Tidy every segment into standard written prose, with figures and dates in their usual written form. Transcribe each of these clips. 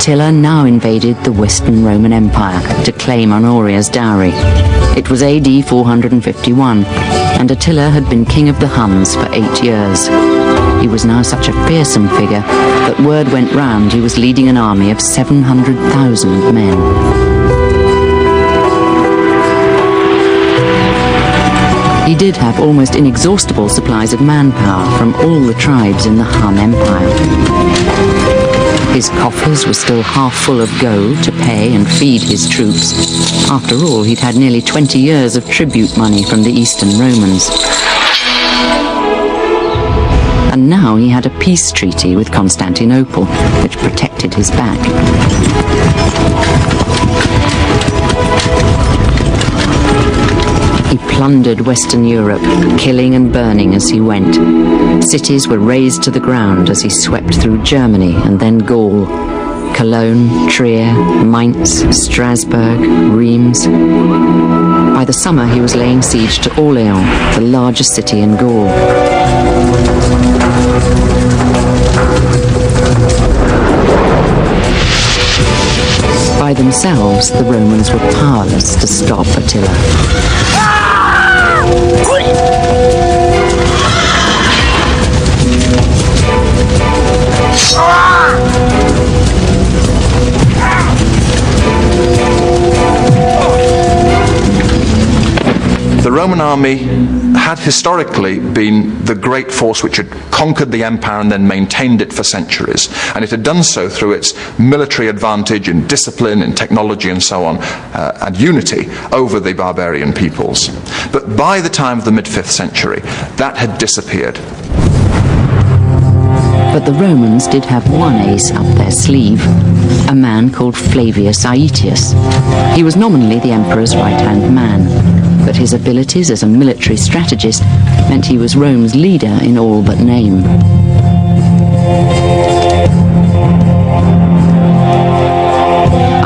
Attila now invaded the Western Roman Empire to claim Honoria's dowry. It was AD 451, and Attila had been king of the Huns for 8 years. He was now such a fearsome figure that word went round he was leading an army of 700,000 men. He did have almost inexhaustible supplies of manpower from all the tribes in the Hun Empire. His coffers were still half full of gold to pay and feed his troops. After all, he'd had nearly 20 years of tribute money from the Eastern Romans. And now he had a peace treaty with Constantinople, which protected his back. He plundered Western Europe, killing and burning as he went. Cities were razed to the ground as he swept through Germany and then Gaul. Cologne, Trier, Mainz, Strasbourg, Reims. By the summer he was laying siege to Orléans, the largest city in Gaul. By themselves, the Romans were powerless to stop Attila. The Roman army had historically been the great force which had conquered the empire and then maintained it for centuries, and it had done so through its military advantage in discipline, in technology and so on, and unity over the barbarian peoples. But by the time of the mid-5th century, that had disappeared. But the Romans did have one ace up their sleeve, a man called Flavius Aetius. He was nominally the emperor's right-hand man, but his abilities as a military strategist meant he was Rome's leader in all but name.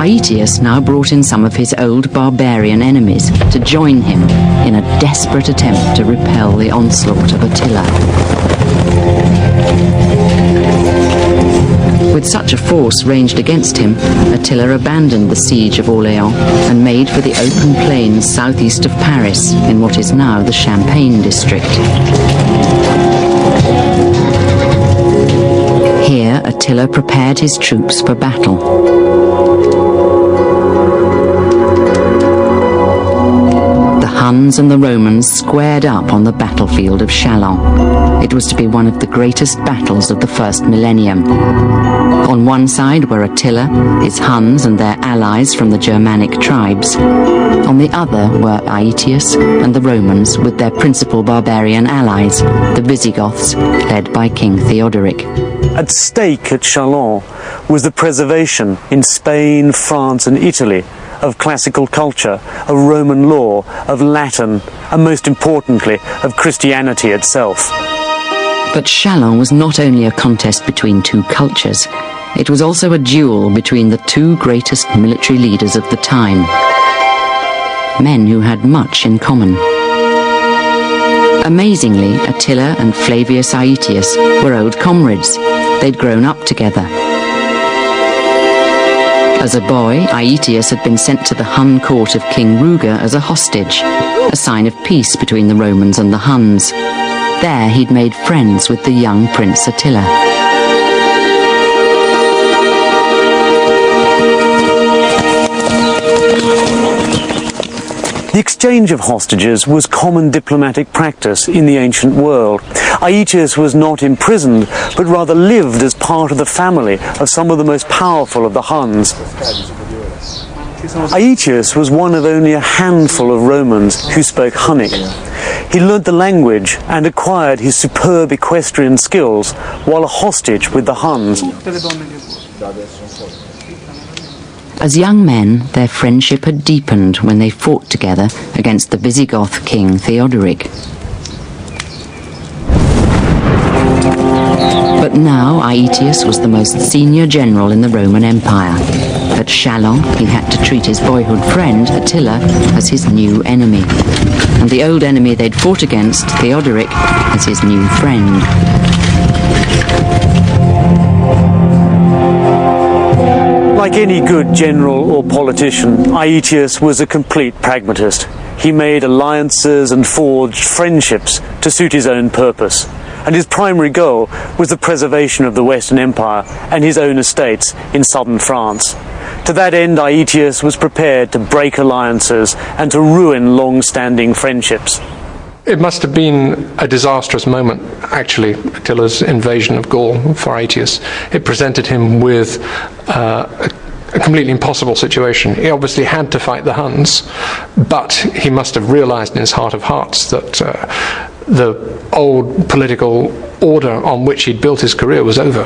Aetius now brought in some of his old barbarian enemies to join him in a desperate attempt to repel the onslaught of Attila. With such a force ranged against him, Attila abandoned the siege of Orléans and made for the open plains southeast of Paris in what is now the Champagne district. Here, Attila prepared his troops for battle. The Huns and the Romans squared up on the battlefield of Châlons. It was to be one of the greatest battles of the first millennium. On one side were Attila, his Huns and their allies from the Germanic tribes. On the other were Aetius and the Romans with their principal barbarian allies, the Visigoths, led by King Theodoric. At stake at Châlons was the preservation in Spain, France and Italy of classical culture, of Roman law, of Latin, and most importantly, of Christianity itself. But Châlons was not only a contest between two cultures, it was also a duel between the two greatest military leaders of the time, men who had much in common. Amazingly, Attila and Flavius Aetius were old comrades. They'd grown up together. As a boy, Aetius had been sent to the Hun court of King Ruger as a hostage, a sign of peace between the Romans and the Huns. There he'd made friends with the young Prince Attila. The exchange of hostages was common diplomatic practice in the ancient world. Aetius was not imprisoned, but rather lived as part of the family of some of the most powerful of the Huns. Aetius was one of only a handful of Romans who spoke Hunnic. He learnt the language and acquired his superb equestrian skills while a hostage with the Huns. As young men, their friendship had deepened when they fought together against the Visigoth king Theodoric. But now Aetius was the most senior general in the Roman Empire. At Châlons, he had to treat his boyhood friend, Attila, as his new enemy, and the old enemy they'd fought against, Theodoric, as his new friend. any good general or politician, Aetius was a complete pragmatist. He made alliances and forged friendships to suit his own purpose. And his primary goal was the preservation of the Western Empire and his own estates in southern France. To that end, Aetius was prepared to break alliances and to ruin long-standing friendships. It must have been a disastrous moment, actually, Attila's invasion of Gaul for Aetius. It presented him with a completely impossible situation. He obviously had to fight the Huns, but he must have realized in his heart of hearts that the old political order on which he'd built his career was over.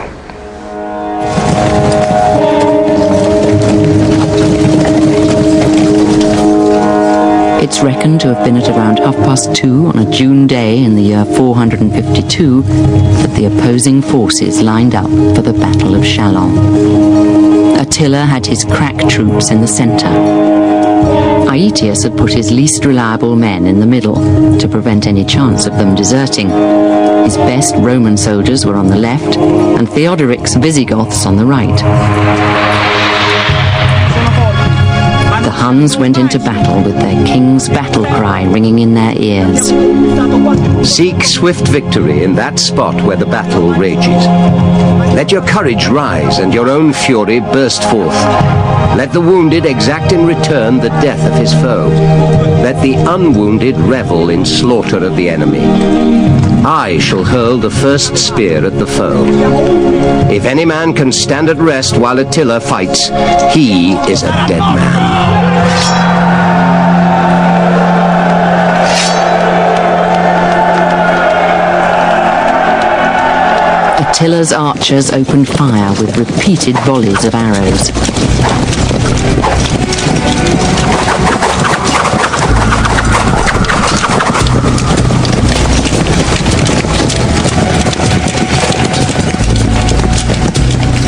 It's reckoned to have been at around 2:30 on a June day in the year 452 that the opposing forces lined up for the Battle of Chalons. Attila had his crack troops in the centre. Aetius had put his least reliable men in the middle to prevent any chance of them deserting. His best Roman soldiers were on the left and Theodoric's Visigoths on the right. The Huns went into battle with their king's battle cry ringing in their ears. Seek swift victory in that spot where the battle rages. Let your courage rise and your own fury burst forth. Let the wounded exact in return the death of his foe. Let the unwounded revel in slaughter of the enemy. I shall hurl the first spear at the foe. If any man can stand at rest while Attila fights, he is a dead man. Attila's archers opened fire with repeated volleys of arrows.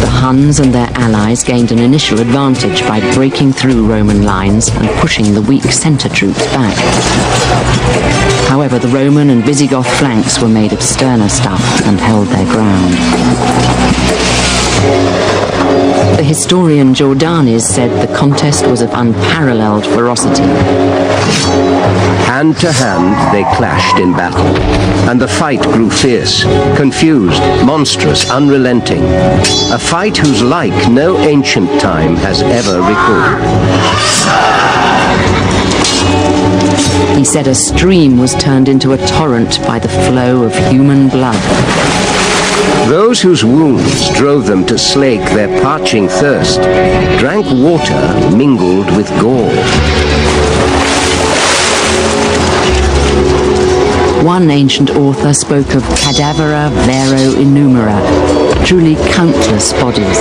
The Huns and their allies gained an initial advantage by breaking through Roman lines and pushing the weak centre troops back. However, the Roman and Visigoth flanks were made of sterner stuff and held their ground. The historian Jordanes said the contest was of unparalleled ferocity. Hand to hand they clashed in battle, and the fight grew fierce, confused, monstrous, unrelenting. A fight whose like no ancient time has ever recorded. He said a stream was turned into a torrent by the flow of human blood. Those whose wounds drove them to slake their parching thirst drank water mingled with gore. One ancient author spoke of cadavera vero innumera, truly countless bodies.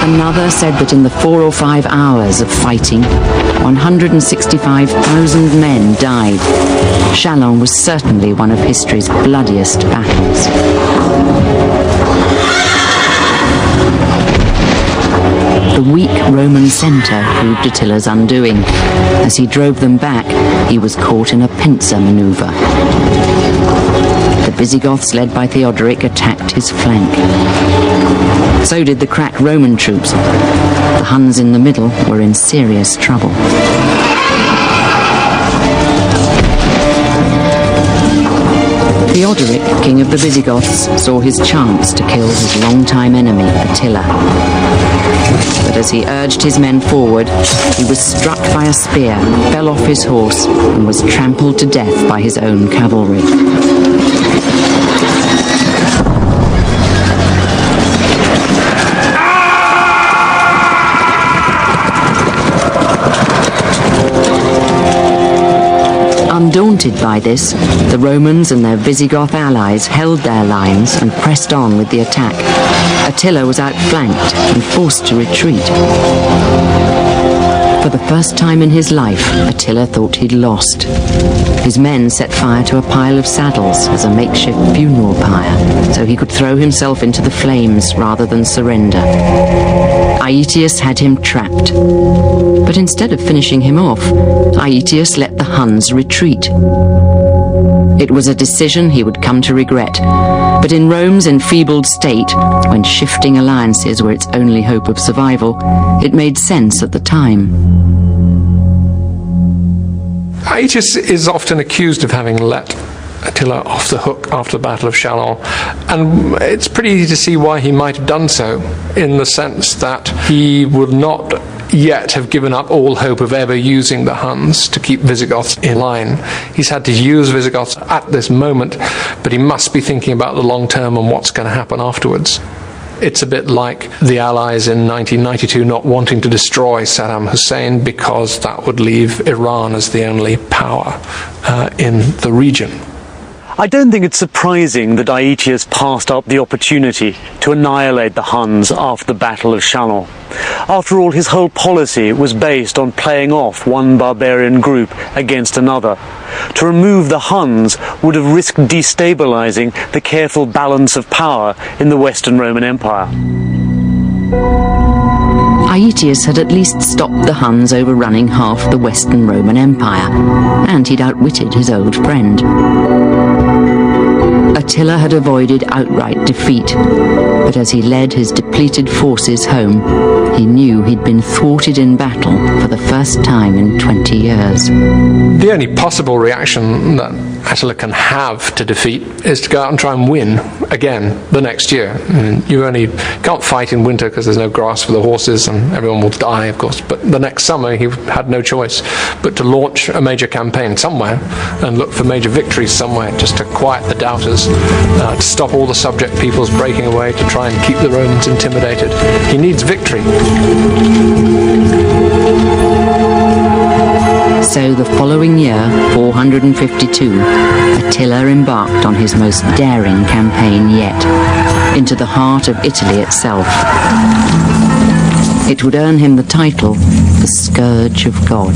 Another said that in the 4 or 5 hours of fighting, 165,000 men died. Chalons was certainly one of history's bloodiest battles. The weak Roman centre proved Attila's undoing. As he drove them back, he was caught in a pincer manoeuvre. The Visigoths, led by Theodoric, attacked his flank. So did the crack Roman troops. The Huns in the middle were in serious trouble. Theodoric, king of the Visigoths, saw his chance to kill his longtime enemy, Attila. But as he urged his men forward, he was struck by a spear, fell off his horse, and was trampled to death by his own cavalry. Undaunted by this, the Romans and their Visigoth allies held their lines and pressed on with the attack. Attila was outflanked and forced to retreat. For the first time in his life, Attila thought he'd lost. His men set fire to a pile of saddles as a makeshift funeral pyre, so he could throw himself into the flames rather than surrender. Aetius had him trapped. But instead of finishing him off, Aetius let the Huns retreat. It was a decision he would come to regret, but in Rome's enfeebled state, when shifting alliances were its only hope of survival, it made sense at the time. Aetius is often accused of having let Attila off the hook after the Battle of Chalons, and it's pretty easy to see why he might have done so, in the sense that he would not yet have given up all hope of ever using the Huns to keep Visigoths in line. He's had to use Visigoths at this moment, but he must be thinking about the long term and what's going to happen afterwards. It's a bit like the Allies in 1992 not wanting to destroy Saddam Hussein because that would leave Iran as the only power in the region. I don't think it's surprising that Aetius passed up the opportunity to annihilate the Huns after the Battle of Chalons. After all, his whole policy was based on playing off one barbarian group against another. To remove the Huns would have risked destabilizing the careful balance of power in the Western Roman Empire. Aetius had at least stopped the Huns overrunning half the Western Roman Empire, and he'd outwitted his old friend. Attila had avoided outright defeat, but as he led his depleted forces home, he knew he'd been thwarted in battle for the first time in 20 years. The only possible reaction that Attila can have to defeat is to go out and try and win again the next year. You can't fight in winter because there's no grass for the horses and everyone will die, of course, but the next summer he had no choice but to launch a major campaign somewhere and look for major victories somewhere, just to quiet the doubters, to stop all the subject peoples breaking away, to try and keep the Romans intimidated. He needs victory. So the following year, 452, Attila embarked on his most daring campaign yet, into the heart of Italy itself. It would earn him the title, the Scourge of God.